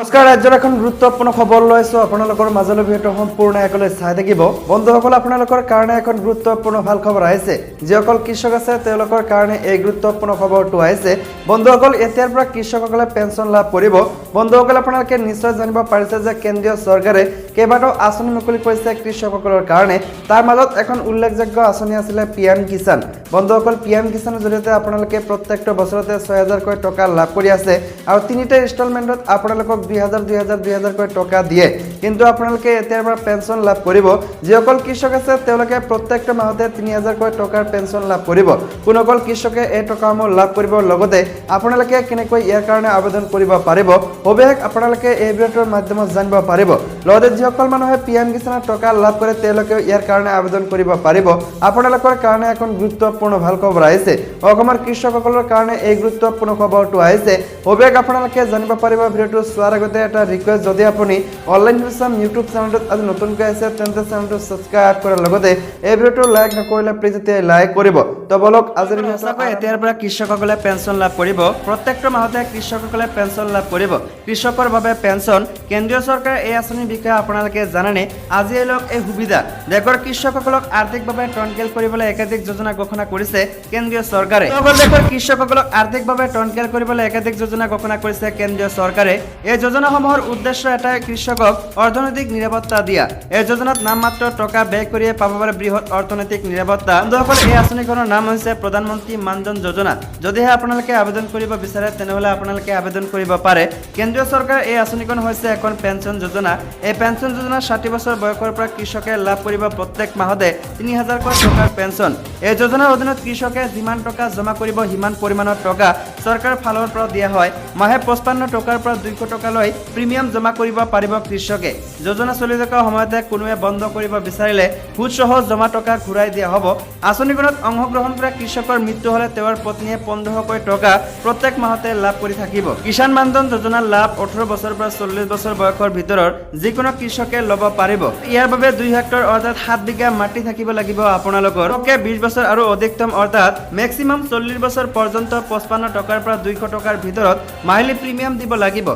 নমস্কাৰ ৰাজ্যৰ এখন গুৰুত্বপূৰ্ণ খবৰ লৈছো আপোনালোকৰ মাজলৈ ভিডিঅ'টো সম্পূৰ্ণ একলৈ চাই থাকিব বন্ধুসকল আপোনালোকৰ কাৰণে এখন গুৰুত্বপূৰ্ণ ভাল খবৰ আহিছে যিসকল কৃষক আছে তেওঁলোকৰ কাৰণে এই গুৰুত্বপূৰ্ণ খবৰটো আহিছে বন্ধুসকল এতিয়াৰ পৰা কৃষকসকলে পেঞ্চন লাভ কৰিব বন্ধুসকল আপোনালোকে নিশ্চয় জানিব পাৰিছে যে কেন্দ্ৰীয় চৰকাৰে কেইবাটাও আঁচনি মুকলি কৰিছে কৃষকসকলৰ কাৰণে তাৰ মাজত এখন উল্লেখযোগ্য আঁচনি আছিল পিএম কিষাণ বন্ধুসকল পিএম কিষাণৰ জৰিয়তে আপোনালোকে প্ৰত্যেকটো বছৰতে ৬০০০ কোটি টকা লাভ কৰি আছে আৰু তিনিটা ইনষ্টলমেণ্টত আপোনালোকক ২০০০ কোটি টকা দিয়ে কিন্তু আপোনালোকে এতিয়াৰ পৰা পেঞ্চন লাভ কৰিব যিসকল কৃষক আছে তেওঁলোকে প্ৰত্যেকটো মাহতে ৩০০০ কোটি টকাৰ পেঞ্চন লাভ কৰিব কোনসকল কৃষকে এই টকাসমূহ লাভ কৰিব লগতে আপোনালোকে কেনেকৈ ইয়াৰ কাৰণে আবেদন কৰিব পাৰিব অবিহক আপোনালোকে এই ভিডিঅ'ৰ মাধ্যমত জানিব পাৰিব লগতে যিসকল মানুহে পিএম কিষাণৰ টকা লাভ কৰে তেওঁলোকে ইয়াৰ কাৰণে আবেদন কৰিব পাৰিব আপোনালোকৰ কাৰণে এখন গুৰুত্বপূৰ্ণ ভাল খবৰ আহিছে অসমৰ কৃষকসকলৰ কাৰণে এই গুৰুত্বপূৰ্ণ খবৰটো আহিছে অবিহক আপোনালোকে জানিব পাৰিব ভিডিঅ'টো চোৱাৰ আগতে এটা ৰিকুৱেষ্ট যদি আপুনি অনলাইন ভিডিঅ' ইউটিউব চেনেলটোত আজি নতুনকৈ আছে তেন্তে চেনেলটো সাবস্ক্ৰাইব কৰাৰ লগতে এই ভিডিঅ'টো লাইক নকৰিলে প্লিজ এতিয়া লাইক কৰিব তো বলক আজিৰ ভিডিঅ'টো এতিয়াৰ পৰা কৃষকসকলে পেঞ্চন লাভ কৰিব প্ৰত্যেকটো মাহতে কৃষকসকলে পেঞ্চন লাভ কৰিব কৃষকৰ বাবে পেঞ্চন কেন্দ্ৰীয় চৰকাৰে এই আঁচনিৰ বিষয়ে আপোনালোকে জানেনে আজি এই লোক এই সুবিধা দেশৰ কৃষকসকলক আৰ্থিকভাৱে টনকিয়াল কৰিবলৈ একাধিক যোজনা ঘোষণা কৰিছে কেন্দ্ৰীয় চৰকাৰে দেশৰ কৃষকসকলক আৰ্থিকভাৱে টনকিয়াল কৰিবলৈ একাধিক যোজনা ঘোষণা কৰিছে কেন্দ্ৰীয় চৰকাৰে এই যোজনাসমূহৰ উদ্দেশ্য এটাই কৃষকক অৰ্থনৈতিক নিৰাপত্তা দিয়া এই যোজনাত নামমাত্ৰ টকা ব্যয় কৰিয়ে পাব পাৰে বৃহৎ অৰ্থনৈতিক নিৰাপত্তা বন্ধুসকল এই আঁচনিখনৰ নাম হৈছে প্ৰধানমন্ত্ৰী মানধন যোজনা যদিহে আপোনালোকে আবেদন কৰিব বিচাৰে তেনেহ'লে আপোনালোকে আবেদন কৰিব পাৰে কেন্দ্ৰীয় চৰকাৰৰ এই আঁচনিখন হৈছে এখন পেঞ্চন যোজনা এই পেঞ্চন যোজনা ৬০ বছৰ বয়সৰ পৰা কৃষকে লাভ কৰিব প্ৰত্যেক মাহতে ৩০০০ কোটি টকাৰ পেঞ্চন এই যোজনাৰ অধীনত কৃষকে যিমান টকা জমা কৰিব সিমান পৰিমাণৰ টকা চৰকাৰৰ ফালৰ পৰা দিয়া হয় মাহে ৫৫ টকাৰ পৰা ২০০ টকালৈ প্ৰিমিয়াম জমা কৰিব পাৰিব কৃষকে যোজনা চলি থকা সময়তে কোনোৱে বন্ধ কৰিব বিচাৰিলে সুদসহ জমা টকা ঘূৰাই দিয়া হ'ব আঁচনিখনত অংশগ্ৰহণ কৰা কৃষকৰ মৃত্যু হ'লে তেওঁৰ পত্নীয়ে ১৫০০ কোটি টকা প্ৰত্যেক মাহতে লাভ কৰি থাকিব কিষাণ মানধন যোজনাৰ লাভ ১৮ বছৰৰ পৰা ৪০ বছৰ বয়সৰ ভিতৰৰ যিকোনো কৃষকে ল'ব পাৰিব ইয়াৰ বাবে ২ হেক্টৰ অৰ্থাৎ ৭ বিঘা মাটি থাকিব লাগিব আপোনালোকৰ ২০ বছৰ আৰু অধিকতম অৰ্থাৎ মেক্সিমাম ৪০ বছৰ পৰ্যন্ত ৫৫ টকাৰ পৰা ২০০ টকাৰ ভিতৰত মাহিলী প্ৰিমিয়াম দিব লাগিব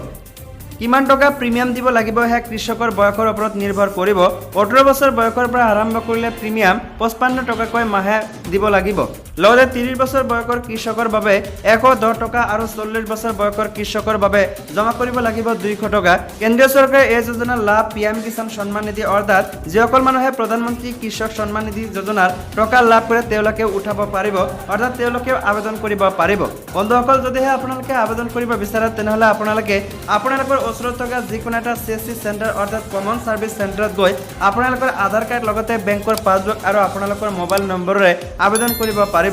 কিমান টকা প্ৰিমিয়াম দিব লাগিব হে কৃষকৰ বয়সৰ ওপৰত নিৰ্ভৰ কৰিব ১৮ বছৰ বয়সৰ পৰা আৰম্ভ কৰিলে প্ৰিমিয়াম ৫৫ টকাকৈ মাহে দিব লাগিব লগতে ৩০ বছৰ বয়সৰ কৃষকৰ বাবে ১১০ টকা আৰু ৪০ বছৰ বয়সৰ কৃষকৰ বাবে জমা কৰিব লাগিব ২০০ টকা কেন্দ্ৰীয় চৰকাৰে এই যোজনাৰ লাভ পিএম কিষাণ সন্মান নিধি অৰ্থাৎ যিসকল মানুহে প্ৰধানমন্ত্ৰী কৃষক সন্মান নিধি যোজনাৰ টকা লাভ কৰে তেওঁলোকে উঠাব পাৰিব অৰ্থাৎ তেওঁলোকে আবেদন কৰিব পাৰিব বন্ধুসকল যদিহে আপোনালোকে আবেদন কৰিব বিচাৰে তেনেহ'লে আপোনালোকৰ ওচৰত থকা যিকোনো এটা CSC চেণ্টাৰ অৰ্থাৎ কমন সাৰ্ভিস চেণ্টাৰত গৈ আপোনালোকৰ আধাৰ কাৰ্ড লগতে বেংকৰ পাছবুক আৰু আপোনালোকৰ মোবাইল নম্বৰেৰে আবেদন কৰিব পাৰিব